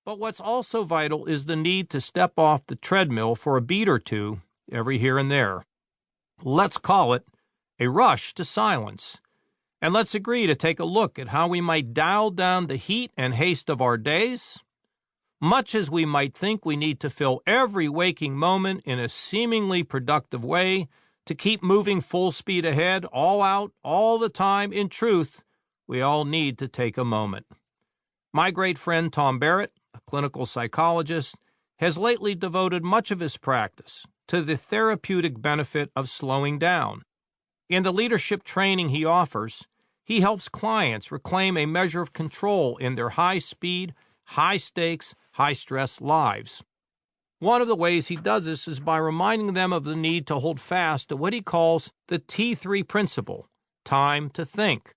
But what's also vital is the need to step off the treadmill for a beat or two every here and there. Let's call it a rush to silence. And let's agree to take a look at how we might dial down the heat and haste of our days. Much as we might think we need to fill every waking moment in a seemingly productive way to keep moving full speed ahead, all out, all the time, in truth, we all need to take a moment. My great friend Tom Barrett, a clinical psychologist, has lately devoted much of his practice to the therapeutic benefit of slowing down. In the leadership training he offers, he helps clients reclaim a measure of control in their high-speed, high-stakes, high-stress lives. One of the ways he does this is by reminding them of the need to hold fast to what he calls the T3 principle, time to think.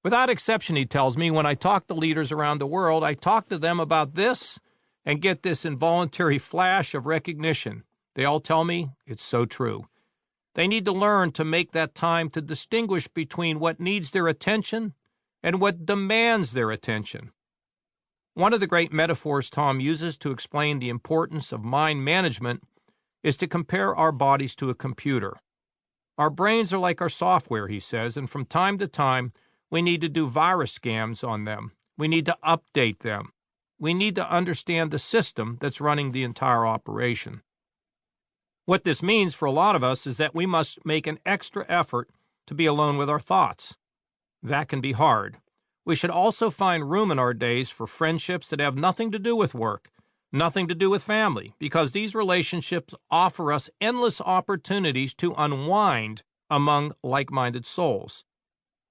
Without exception, he tells me, when I talk to leaders around the world, I talk to them about this and get this involuntary flash of recognition. They all tell me it's so true. They need to learn to make that time to distinguish between what needs their attention and what demands their attention. One of the great metaphors Tom uses to explain the importance of mind management is to compare our bodies to a computer. Our brains are like our software, he says, and from time to time, we need to do virus scans on them. We need to update them. We need to understand the system that's running the entire operation. What this means for a lot of us is that we must make an extra effort to be alone with our thoughts. That can be hard. We should also find room in our days for friendships that have nothing to do with work, nothing to do with family, because these relationships offer us endless opportunities to unwind among like-minded souls.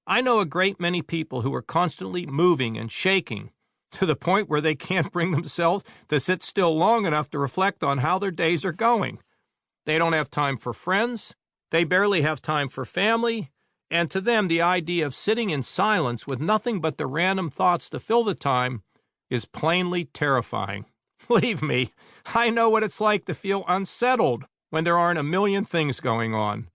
I know a great many people who are constantly moving and shaking to the point where they can't bring themselves to sit still long enough to reflect on how their days are going. They don't have time for friends, they barely have time for family, and to them the idea of sitting in silence with nothing but the random thoughts to fill the time is plainly terrifying. Believe me, I know what it's like to feel unsettled when there aren't a million things going on.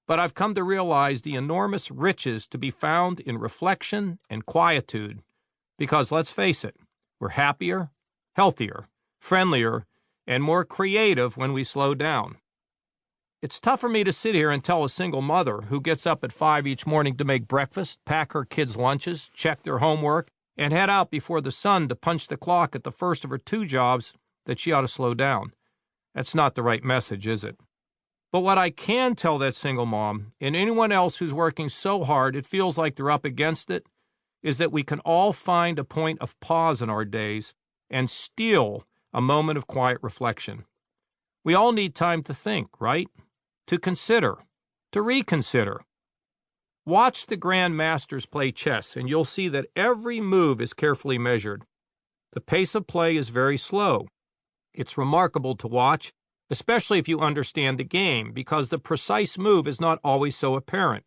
But I've come to realize the enormous riches to be found in reflection and quietude. Because let's face it, we're happier, healthier, friendlier, and more creative when we slow down. It's tough for me to sit here and tell a single mother who gets up at 5 each morning to make breakfast, pack her kids' lunches, check their homework, and head out before the sun to punch the clock at the first of her 2 jobs that she ought to slow down. That's not the right message, is it? But what I can tell that single mom, and anyone else who's working so hard it feels like they're up against it, is that we can all find a point of pause in our days and steal a moment of quiet reflection. We all need time to think, right? To consider, to reconsider. Watch the grand masters play chess, and you'll see that every move is carefully measured. The pace of play is very slow. It's remarkable to watch, especially if you understand the game, because the precise move is not always so apparent.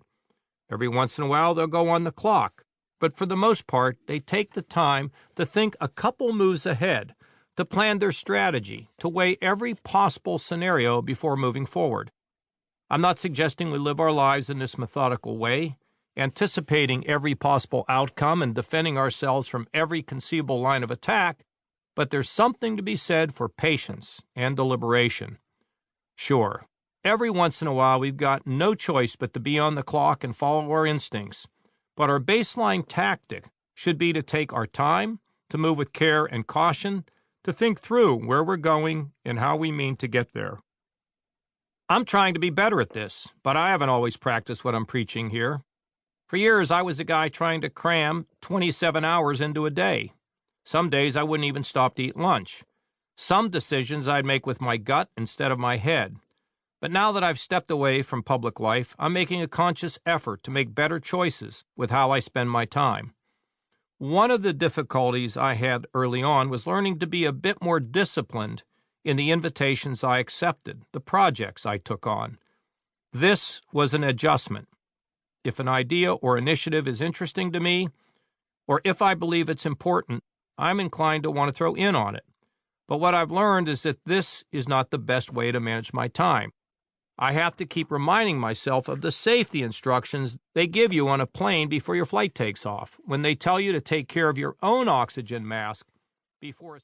Every once in a while, they'll go on the clock, but for the most part, they take the time to think a couple moves ahead, to plan their strategy, to weigh every possible scenario before moving forward. I'm not suggesting we live our lives in this methodical way, anticipating every possible outcome and defending ourselves from every conceivable line of attack, but there's something to be said for patience and deliberation. Sure, every once in a while we've got no choice but to be on the clock and follow our instincts, but our baseline tactic should be to take our time, to move with care and caution, to think through where we're going and how we mean to get there. I'm trying to be better at this, but I haven't always practiced what I'm preaching here. For years, I was the guy trying to cram 27 hours into a day. Some days I wouldn't even stop to eat lunch. Some decisions I'd make with my gut instead of my head. But now that I've stepped away from public life, I'm making a conscious effort to make better choices with how I spend my time. One of the difficulties I had early on was learning to be a bit more disciplined in the invitations I accepted, the projects I took on. This was an adjustment. If an idea or initiative is interesting to me, or if I believe it's important, I'm inclined to want to throw in on it. But what I've learned is that this is not the best way to manage my time. I have to keep reminding myself of the safety instructions they give you on a plane before your flight takes off, when they tell you to take care of your own oxygen mask before